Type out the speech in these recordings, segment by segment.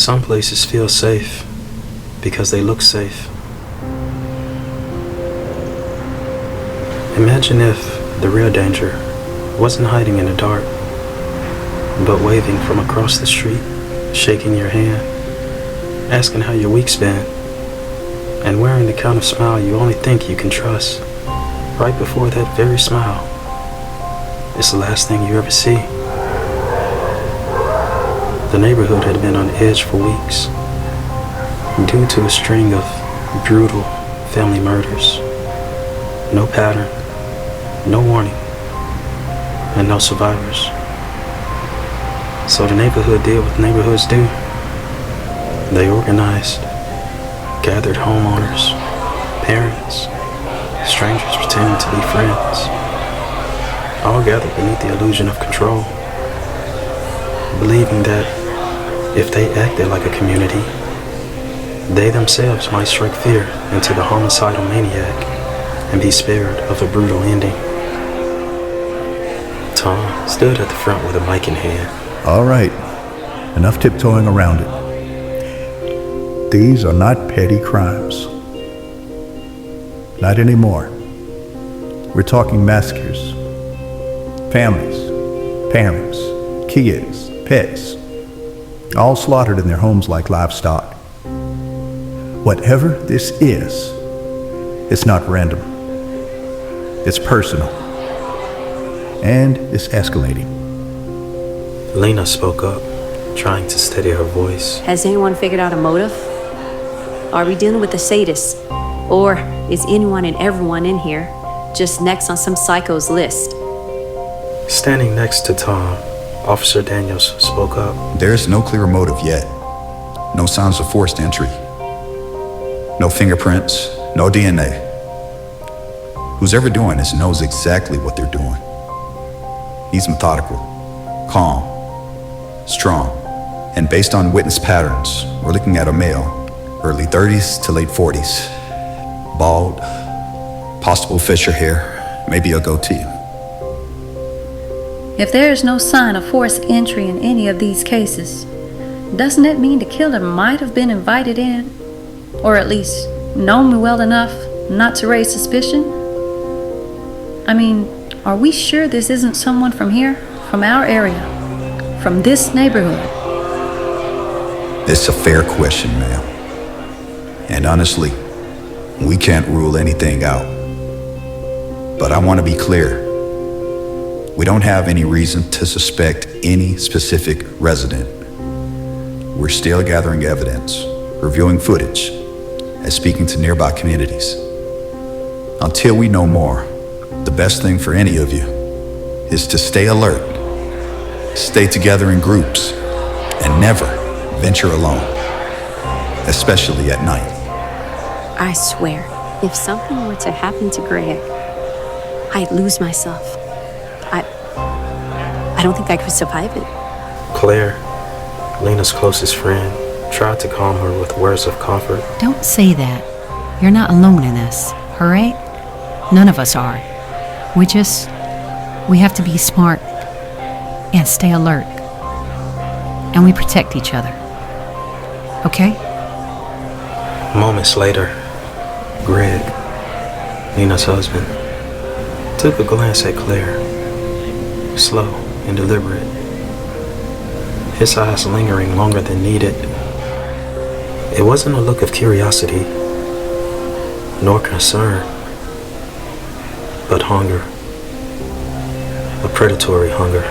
Some places feel safe because they look safe. Imagine if the real danger wasn't hiding in the dark, but waving from across the street, shaking your hand, asking how your week's been, and wearing the kind of smile you only think you can trust. Right before that very smile, it's the last thing you ever see. The neighborhood had been on edge for weeks due to a string of brutal family murders. No pattern, no warning, and no survivors. So the neighborhood did what neighborhoods do. They organized, gathered homeowners, parents, strangers pretending to be friends, all gathered beneath the illusion of control, believing that if they acted like a community, they themselves might strike fear into the homicidal maniac and be spared of a brutal ending. Tom stood at the front with a mic in hand. All right, enough tiptoeing around it. These are not petty crimes. Not anymore. We're talking massacres. Families, parents, kids, pets, all slaughtered in their homes like livestock. Whatever this is, it's not random. It's personal. And it's escalating. Lena spoke up, trying to steady her voice. Has anyone figured out a motive? Are we dealing with a sadist? Or is anyone and everyone in here just next on some psycho's list? Standing next to Tom, Officer Daniels spoke up. There is no clear motive yet. No signs of forced entry. No fingerprints, no DNA. Who's ever doing this knows exactly what they're doing. He's methodical, calm, strong, and based on witness patterns, we're looking at a male, early 30s to late 40s. Bald, possible fisher hair, maybe a goatee. If there is no sign of forced entry in any of these cases, doesn't that mean the killer might have been invited in? Or at least known me well enough not to raise suspicion? I mean, are we sure this isn't someone from here, from our area, from this neighborhood? It's a fair question, ma'am. And honestly, we can't rule anything out. But I want to be clear. We don't have any reason to suspect any specific resident. We're still gathering evidence, reviewing footage, and speaking to nearby communities. Until we know more, the best thing for any of you is to stay alert, stay together in groups, and never venture alone, especially at night. I swear, if something were to happen to Greg, I'd lose myself. I don't think I could survive it. Claire, Lena's closest friend, tried to calm her with words of comfort. Don't say that. You're not alone in this, all right? None of us are. We have to be smart and stay alert. And we protect each other. Okay? Moments later, Greg, Lena's husband, took a glance at Claire, slow and deliberate, his eyes lingering longer than needed. It wasn't a look of curiosity, nor concern, but hunger, a predatory hunger.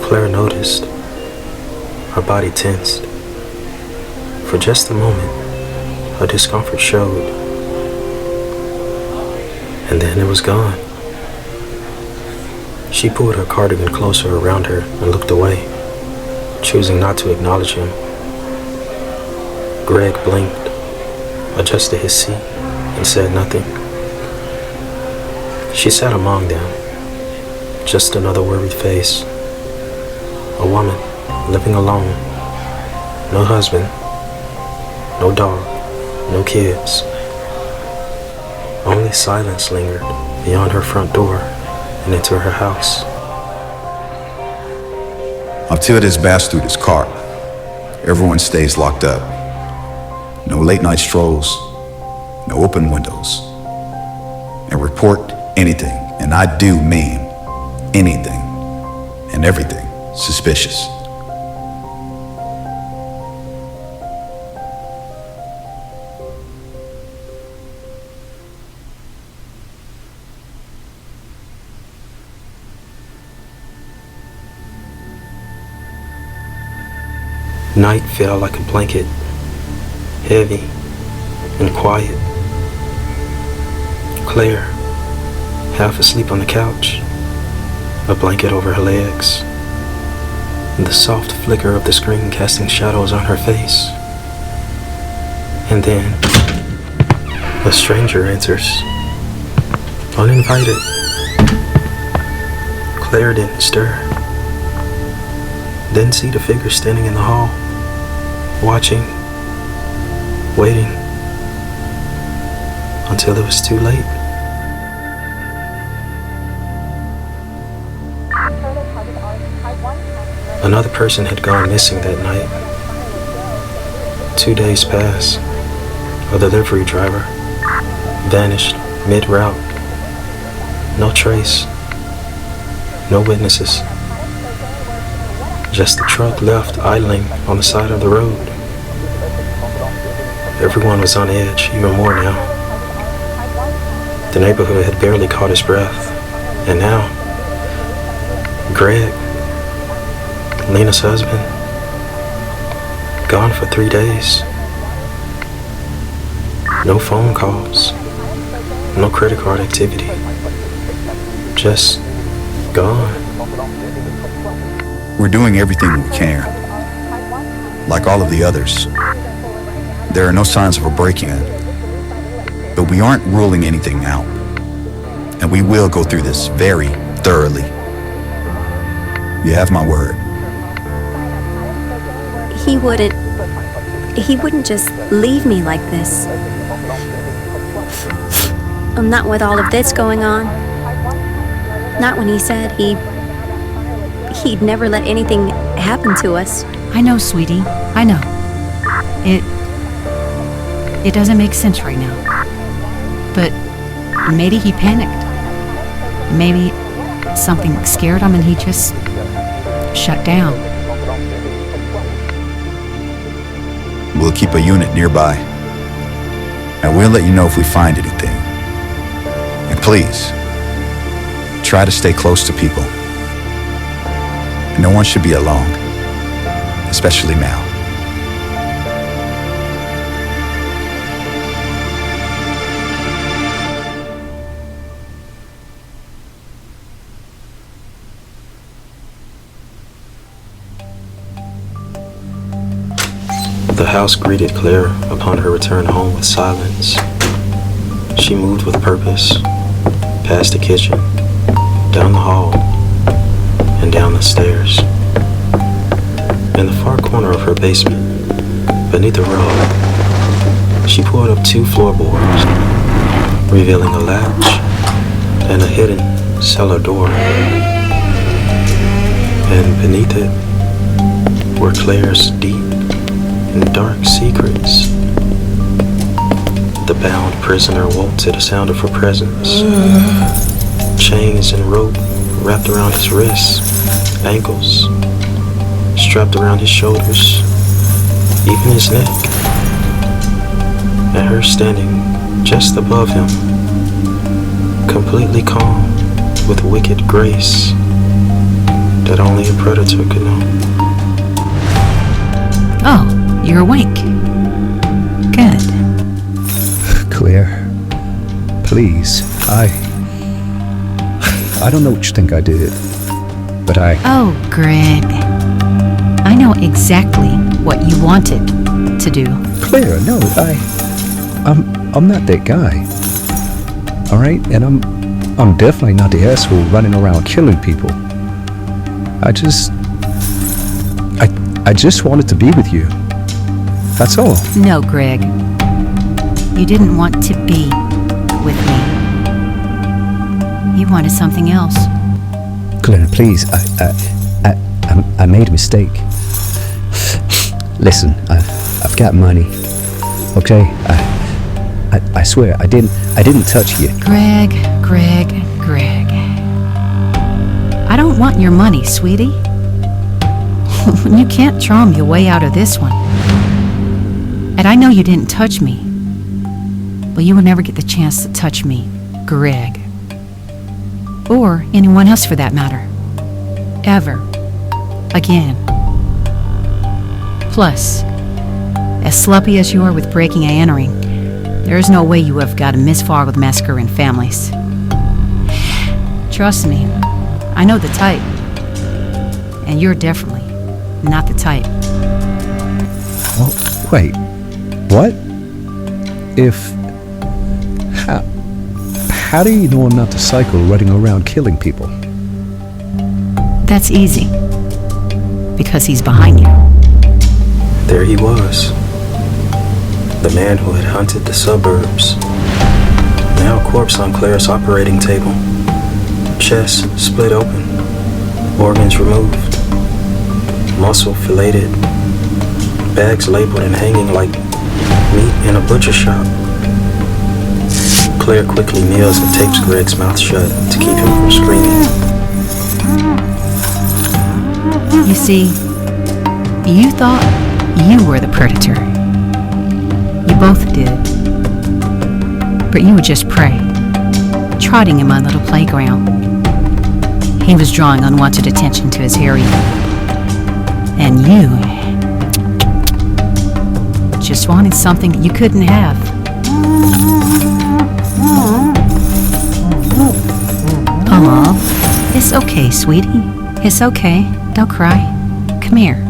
Claire noticed, her body tensed. For just a moment, her discomfort showed, and then it was gone. She pulled her cardigan closer around her and looked away, choosing not to acknowledge him. Greg blinked, adjusted his seat, and said nothing. She sat among them, just another worried face. A woman living alone, no husband, no dog, no kids. Only silence lingered beyond her front door and into her house. Until this bastard is caught, everyone stays locked up. No late night strolls, no open windows. And report anything, and I do mean anything and everything suspicious. Night fell like a blanket, heavy and quiet. Claire, half asleep on the couch, a blanket over her legs, the soft flicker of the screen casting shadows on her face. And then, a stranger enters, uninvited. Claire didn't stir, didn't see the figure standing in the hall, watching, waiting, until it was too late. Another person had gone missing that night. 2 days passed. A delivery driver vanished mid-route. No trace. No witnesses. Just the truck left idling on the side of the road. Everyone was on edge, even more now. The neighborhood had barely caught his breath. And now, Greg, Lena's husband, gone for 3 days. No phone calls, no credit card activity. Just gone. We're doing everything we can. Like all of the others. There are no signs of a break-in. But we aren't ruling anything out. And we will go through this very thoroughly. You have my word. He wouldn't just leave me like this. Not with all of this going on. Not when he said he'd never let anything happen to us. I know, sweetie. I know. It doesn't make sense right now. But maybe he panicked. Maybe something scared him and he just shut down. We'll keep a unit nearby. And we'll let you know if we find anything. And please, try to stay close to people. No one should be alone, especially now. The house greeted Claire upon her return home with silence. She moved with purpose, past the kitchen, down the hall, and down the stairs. In the far corner of her basement, beneath a rug, she pulled up 2 floorboards, revealing a latch and a hidden cellar door. And beneath it were Claire's deep and dark secrets. The bound prisoner woke to the sound of her presence. Chains and rope wrapped around his wrists, ankles, strapped around his shoulders, even his neck. And her standing just above him, completely calm, with wicked grace that only a predator could know. Oh, you're awake. Good. Claire, please, I don't know what you think I did, but Oh, Greg. I know exactly what you wanted to do. Claire, no, I'm not that guy. All right, and I'm definitely not the asshole running around killing people. I just wanted to be with you. That's all. No, Greg. You didn't want to be with me. You wanted something else. Claire, please, I made a mistake. Listen, I've got money. Okay? I swear, I didn't touch you. Greg. I don't want your money, sweetie. You can't charm your way out of this one. And I know you didn't touch me, but you will never get the chance to touch me, Greg. Or anyone else for that matter. Ever. Again. Plus, as sloppy as you are with breaking and entering, there is no way you have got a Miss Fargo massacre in families. Trust me, I know the type. And you're definitely not the type. Well, wait. What? How do you know I'm not the psycho running around killing people? That's easy. Because he's behind you. There he was. The man who had hunted the suburbs. Now a corpse on Claire's operating table. Chest split open. Organs removed. Muscle filleted. Bags labeled and hanging like meat in a butcher shop. Claire quickly kneels and tapes Greg's mouth shut to keep him from screaming. You see, you thought you were the predator. You both did. But you were just prey, trotting in my little playground. He was drawing unwanted attention to his area. And you just wanted something that you couldn't have. Oh, it's okay, sweetie. It's okay. Don't cry. Come here.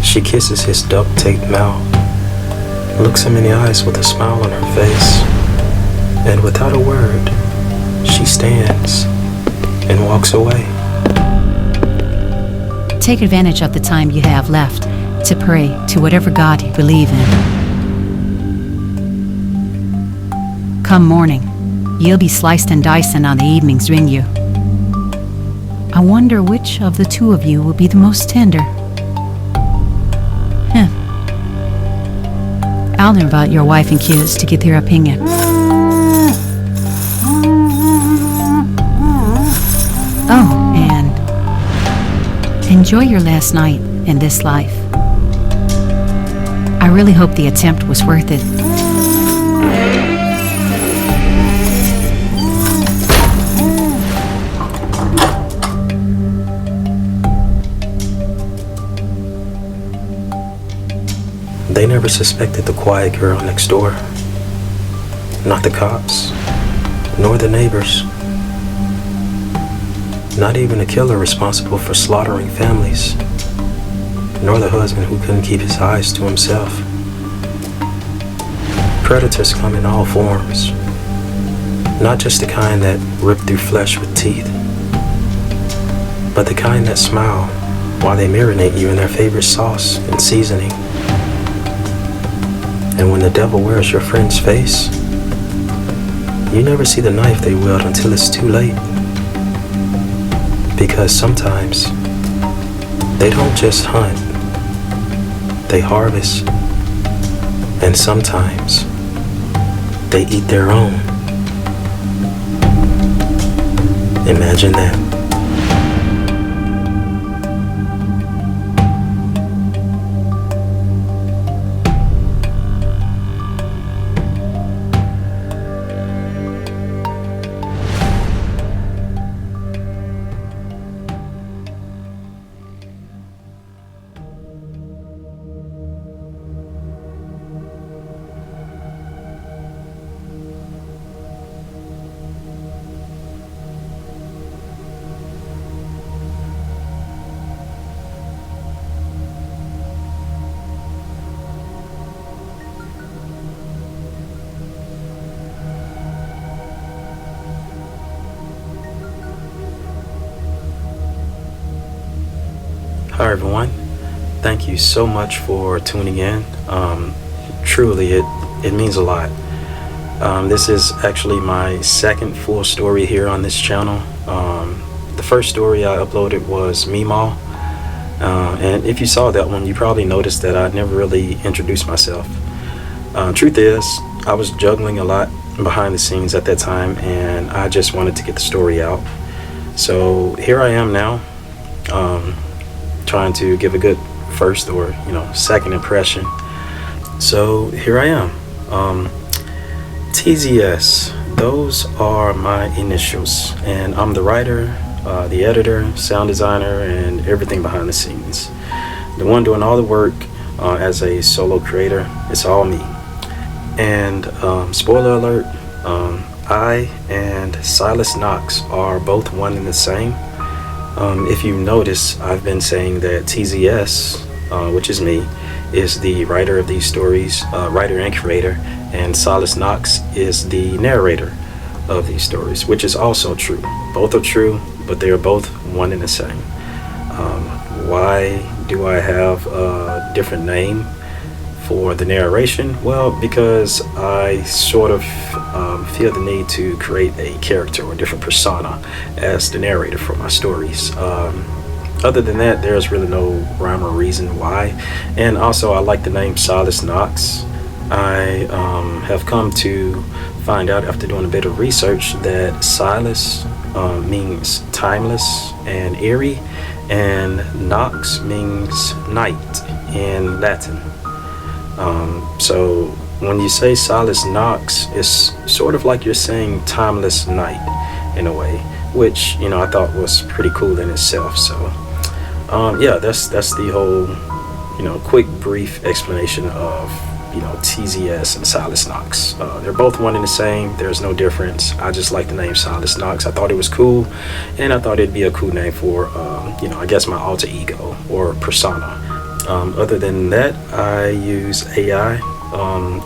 She kisses his duct-taped mouth, looks him in the eyes with a smile on her face, and without a word, she stands and walks away. Take advantage of the time you have left to pray to whatever God you believe in. Come morning, you'll be sliced and diced on the evenings, won't you? I wonder which of the two of you will be the most tender. I'll invite your wife and kids to get their opinion. Oh, and enjoy your last night in this life. I really hope the attempt was worth it. They never suspected the quiet girl next door. Not the cops, nor the neighbors. Not even the killer responsible for slaughtering families, nor the husband who couldn't keep his eyes to himself. Predators come in all forms, not just the kind that rip through flesh with teeth, but the kind that smile while they marinate you in their favorite sauce and seasoning. And when the devil wears your friend's face, you never see the knife they wield until it's too late. Because sometimes they don't just hunt, they harvest. And sometimes they eat their own. Imagine that. Hi everyone, thank you so much for tuning in. Truly, it means a lot. This is actually my second full story here on this channel. The first story I uploaded was Meemaw. And if you saw that one, you probably noticed that I never really introduced myself. Truth is, I was juggling a lot behind the scenes at that time, and I just wanted to get the story out. So here I am now, trying to give a good first or second impression. So here I am. TZS, those are my initials, and I'm the writer, the editor, sound designer, and everything behind the scenes. The one doing all the work as a solo creator. It's all me. And spoiler alert, I and Silas Nox are both one and the same. If you notice, I've been saying that TZS, which is me, is the writer of these stories, writer and creator, and Silas Nox is the narrator of these stories, which is also true. Both are true, but they are both one and the same. Why do I have a different name for the narration? Well, because I sort of feel the need to create a character or a different persona as the narrator for my stories. Other than that, there's really no rhyme or reason why. And also, I like the name Silas Nox. I have come to find out after doing a bit of research that Silas means timeless and eerie, and Nox means night in Latin. So when you say Silas Nox, it's sort of like you're saying timeless night in a way, which I thought was pretty cool in itself. So yeah, that's the whole quick brief explanation of TZS and Silas Nox. They're both one and the same. There's no difference. I just like the name Silas Nox. I thought it was cool, and I thought it'd be a cool name for I guess my alter ego or persona. Other than that, I use AI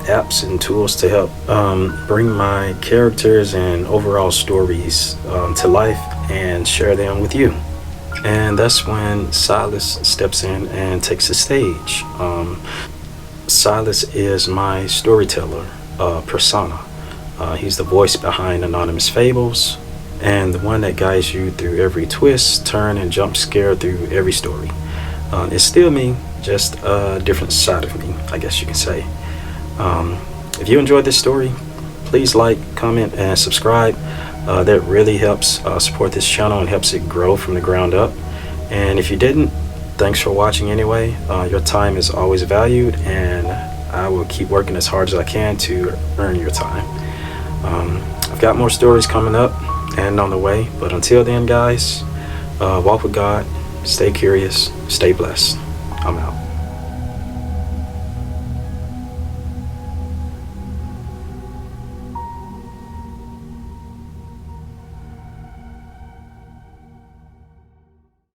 apps and tools to help bring my characters and overall stories to life and share them with you. And that's when Silas steps in and takes the stage. Silas is my storyteller persona. He's the voice behind anonymous Fables, and the one that guides you through every twist, turn, and jump scare through every story. It's still me, just a different side of me, I guess you can say. If you enjoyed this story, please like, comment, and subscribe. That really helps support this channel and helps it grow from the ground up. And if you didn't, thanks for watching anyway. Your time is always valued, and I will keep working as hard as I can to earn your time. I've got more stories coming up and on the way, but until then, guys, walk with God, stay curious, stay blessed. I'm out.